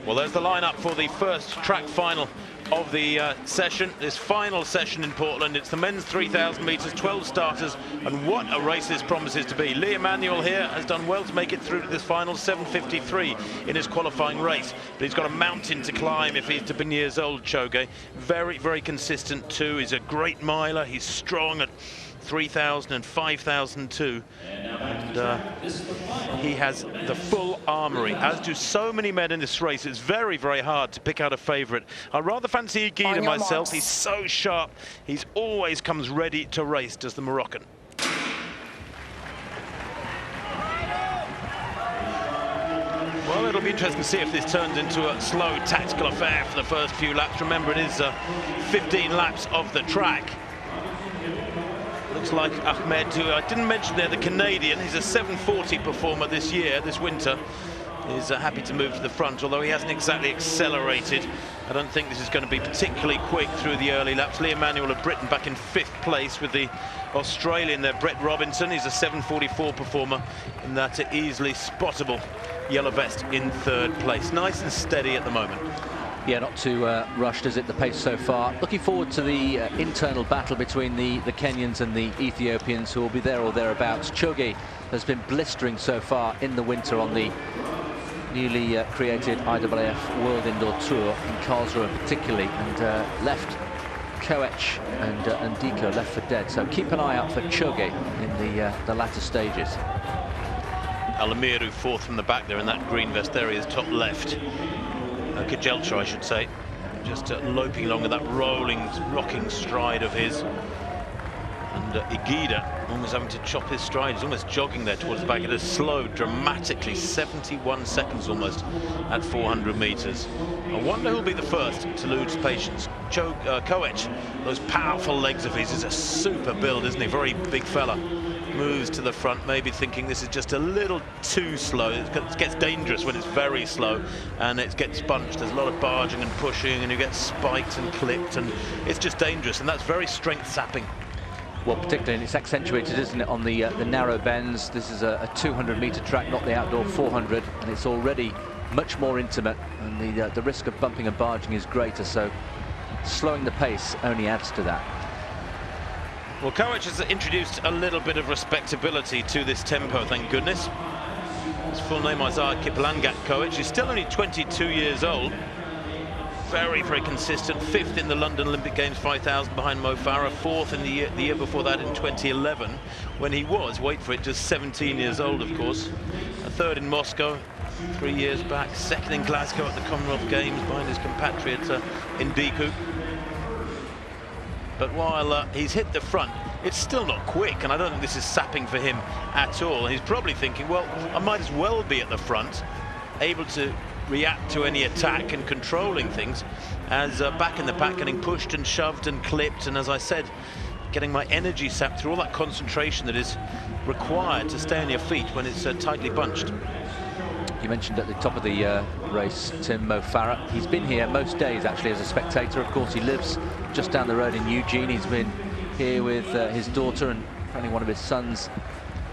Well, there's the lineup for the first track final of the session, this final session in Portland. It's the men's 3,000 meters, 12 starters, and what a race this promises to be. Lee Emanuel here has done well to make it through to this final, 7:53 in his qualifying race, but he's got a mountain to climb if he's to be years old, Choge. Very, very consistent too. He's a great miler. He's strong at 3,000 and 5,000 too, and he has the full armory, as do so many men in this race. It's very, very hard to pick out a favourite. I rather fancy Guida myself. He's so sharp. He's always comes ready to race, does the Moroccan. Well, it'll be interesting to see if this turns into a slow tactical affair for the first few laps. Remember, it is 15 laps of the track. Looks like Ahmed, who I didn't mention there, the Canadian, he's a 740 performer this year, this winter, is happy to move to the front, although he hasn't exactly accelerated. I don't think this is going to be particularly quick through the early laps. Lee Emanuel of Britain back in 5th place with the Australian there, Brett Robinson. He's a 744 performer in that easily spottable yellow vest in 3rd place. Nice and steady at the moment. Yeah, not too rushed, is it, the pace so far. Looking forward to the internal battle between the Kenyans and the Ethiopians, who will be there or thereabouts. Choge has been blistering so far in the winter on the newly created IAAF World Indoor Tour, in Karlsruhe particularly, and left Koech and Diko left for dead. So keep an eye out for Choge in the latter stages. Alamiru 4th from the back there in that green vest. There he is, top left. Kajelcha, I should say, just loping along with that rocking stride of his. And Igida almost having to chop his stride. He's almost jogging there towards the back. It has slowed dramatically, 71 seconds almost at 400 meters. I wonder who'll be the first to lose patience. Koech, those powerful legs of his, is a super build, isn't he? Very big fella. Moves to the front, maybe thinking this is just a little too slow. It gets dangerous when it's very slow and it gets bunched. There's a lot of barging and pushing, and you get spiked and clipped, and it's just dangerous, and that's very strength sapping. Well, particularly, it's accentuated, isn't it, on the narrow bends. This is a 200-meter track, not the outdoor 400, and it's already much more intimate, and the risk of bumping and barging is greater, so slowing the pace only adds to that. Well, Koech has introduced a little bit of respectability to this tempo, thank goodness. His full name, Isaiah Kiplangat Koech. He's still only 22 years old. Very, very consistent. 5th in the London Olympic Games 5,000 behind Mo Farah. 4th in the year before that in 2011, when he was, wait for it, just 17 years old, of course. A 3rd in Moscow 3 years back. 2nd in Glasgow at the Commonwealth Games behind his compatriot in Diku. But while he's hit the front, it's still not quick, and I don't think this is sapping for him at all. He's probably thinking, well, I might as well be at the front, able to react to any attack and controlling things, as back in the pack, getting pushed and shoved and clipped, and as I said, getting my energy sapped through all that concentration that is required to stay on your feet when it's tightly bunched. You mentioned at the top of the race, Tim, Mo Farah. He's been here most days, actually, as a spectator. Of course, he lives just down the road in Eugene. He's been here with his daughter and apparently one of his sons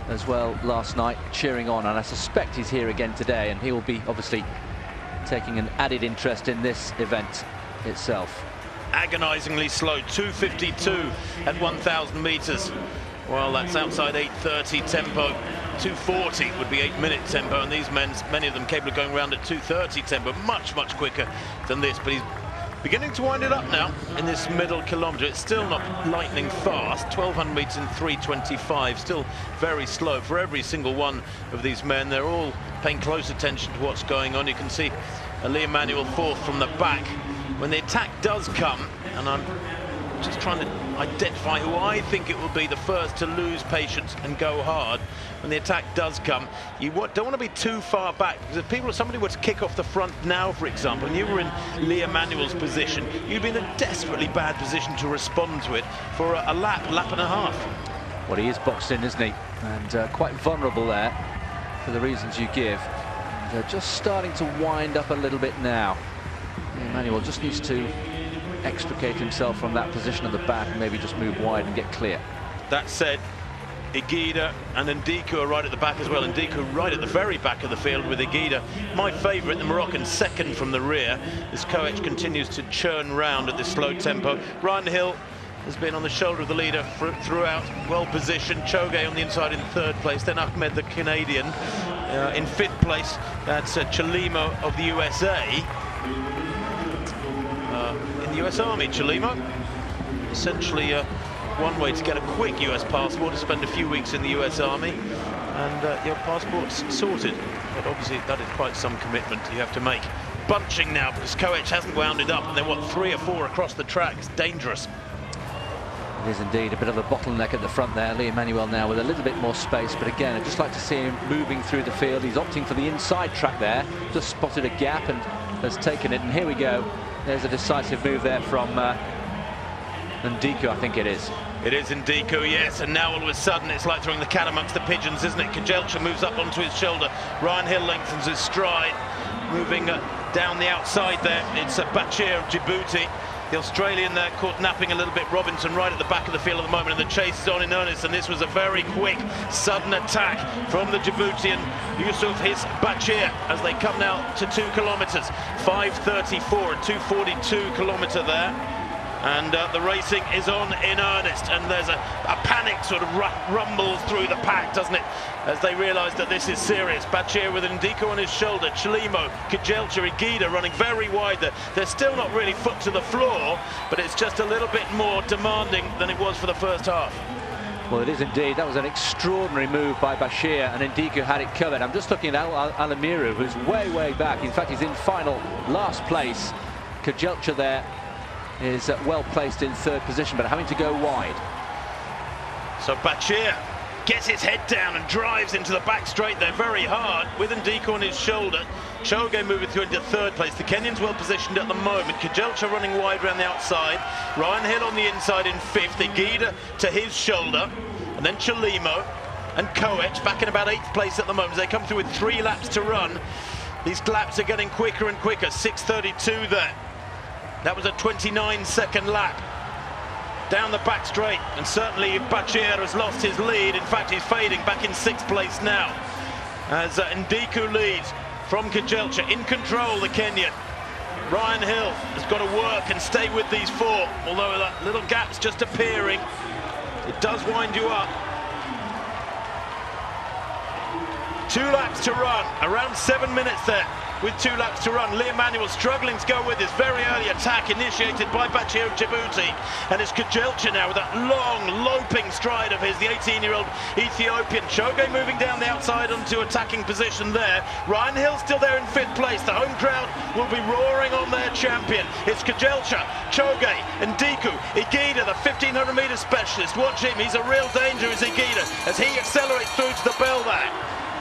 as well last night, cheering on. And I suspect he's here again today, and he will be obviously taking an added interest in this event itself. Agonizingly slow, 2:52 at 1,000 meters. Well, that's outside 8:30 tempo. 2:40 would be 8-minute tempo, and these men, many of them capable of going around at 2:30 tempo, much quicker than this. But he's beginning to wind it up now in this middle kilometre. It's still not lightning fast. 1,200 metres in 3:25, still very slow for every single one of these men. They're all paying close attention to what's going on. You can see Lee Emanuel 4th from the back. When the attack does come, and I'm just trying to identify who I think it will be the first to lose patience and go hard. When the attack does come, you don't want to be too far back, because if somebody were to kick off the front now, for example, and you were in Lee Emanuel's position, you'd be in a desperately bad position to respond to it for a lap and a half. Well, he is boxed in, isn't he? And quite vulnerable there for the reasons you give. And, just starting to wind up a little bit now. Emanuel just needs to extricate himself from that position at the back and maybe just move wide and get clear. That said, Igida and Ndiku are right at the back as well. Ndiku right at the very back of the field with Igida. My favourite, the Moroccan, second from the rear, as Koech continues to churn round at this slow tempo. Ryan Hill has been on the shoulder of the leader throughout, well positioned. Choge on the inside in third place, then Ahmed the Canadian in fifth place. That's Chalimo of the USA. In the US Army, Chalimo. Essentially one way to get a quick US passport is spend a few weeks in the US Army and your passport's sorted. But obviously that is quite some commitment you have to make. Bunching now because Koech hasn't wound it up, and they're what, 3 or 4 across the track. It's dangerous. It is indeed a bit of a bottleneck at the front there. Lee Emmanuel now with a little bit more space, but again, I'd just like to see him moving through the field. He's opting for the inside track there, just spotted a gap and has taken it, and here we go. There's a decisive move there from Ndiku, I think it is. It is Ndiku, yes, and now all of a sudden it's like throwing the cat amongst the pigeons, isn't it? Kejelcha moves up onto his shoulder. Ryan Hill lengthens his stride, moving down the outside there. It's Bachir of Djibouti. The Australian there caught napping a little bit. Robinson right at the back of the field at the moment, and the chase is on in earnest, and this was a very quick, sudden attack from the Djiboutian Yusuf His Bachir as they come now to 2 kilometres. 5:34, a 2:42 kilometre there. And the racing is on in earnest, and there's a panic sort of rumbles through the pack, doesn't it, as they realise that this is serious. Bachir with Ndiku on his shoulder, Chalimo, Kejelcha, Igida running very wide there. They're still not really foot to the floor, but it's just a little bit more demanding than it was for the first half. Well, it is indeed. That was an extraordinary move by Bachir, and Ndiku had it covered. I'm just looking at Alamiru, who's way back. In fact, he's in final last place. Kejelcha there is well placed in third position, but having to go wide. So Bachir gets his head down and drives into the back straight there very hard with Ndiku on his shoulder. Choge moving through into third place. The Kenyans well positioned at the moment. Kejelcha running wide around the outside. Ryan Hill on the inside in fifth. Igida to his shoulder, and then Chalimo and Koech back in about 8th place at the moment. They come through with 3 laps to run. These laps are getting quicker and quicker. 6:32 there. That was a 29-second lap down the back straight, and certainly Bachir has lost his lead. In fact, he's fading back in 6th place now as Ndiku leads from Kejelcha. In control, the Kenyan. Ryan Hill has got to work and stay with these 4, although that little gap's just appearing. It does wind you up. 2 laps to run, around 7 minutes there. With 2 laps to run, Lee Emmanuel struggling to go with this very early attack initiated by Bachir of Djibouti, and it's Kejelcha now with that long loping stride of his, the 18-year-old Ethiopian. Choge moving down the outside onto attacking position there. Ryan Hill still there in 5th place. The home crowd will be roaring on their champion. It's Kejelcha, Choge, Ndiku, Igida, the 1500 metre specialist. Watch him, he's a real danger, is Igida, as he accelerates through to the bell there.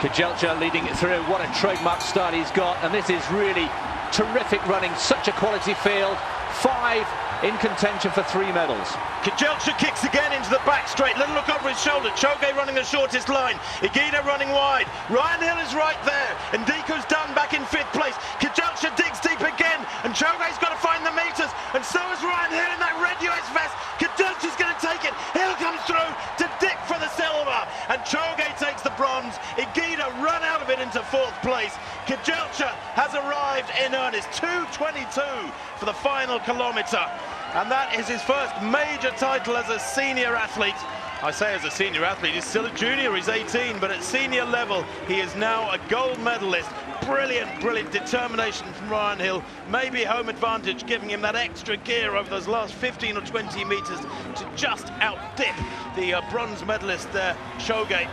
Kejelcha leading it through. What a trademark start he's got, and this is really terrific running. Such a quality field. 5 in contention for 3 medals. Kejelcha kicks again into the back straight. Little look over his shoulder. Choge running the shortest line. Igida running wide. Ryan Hill is right there. And Ndiku's done back in 5th place. Kejelcha digs deep again, and Choge's got to find the meters, and so is Ryan Hill in that red US vest. Kejelcha's going to take it. Hill comes through to dick for the silver, and Choge takes the bronze. Igida run out of it into 4th place. Kejelcha has arrived in earnest. 2:22 for the final kilometre, and that is his first major title as a senior athlete. I say as a senior athlete, he's still a junior, he's 18, but at senior level he is now a gold medalist. Brilliant determination from Ryan Hill. Maybe home advantage giving him that extra gear over those last 15 or 20 metres to just outdip the bronze medalist there, Choge.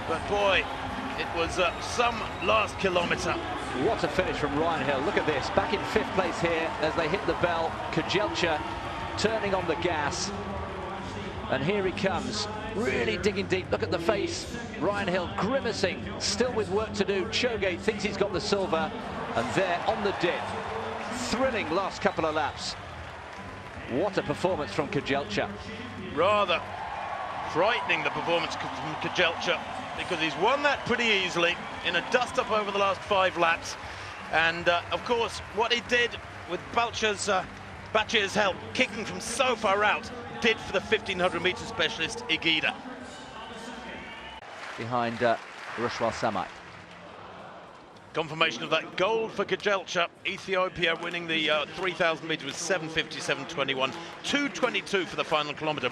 But boy, it was some last kilometre. What a finish from Ryan Hill. Look at this, back in 5th place here as they hit the bell. Kejelcha turning on the gas, and here he comes, really digging deep. Look at the face, Ryan Hill grimacing, still with work to do. Choge thinks he's got the silver, and there on the dip. Thrilling last couple of laps. What a performance from Kejelcha. Rather frightening, the performance from Kejelcha, because he's won that pretty easily in a dust-up over the last 5 laps. And of course, what he did with Bachir's help, kicking from so far out, did for the 1500 metre specialist Igida. behind Rushwal Samai. Confirmation of that gold for Kajelcha. Ethiopia winning the 3,000 metres with 7:57.21, 2:22 for the final kilometre.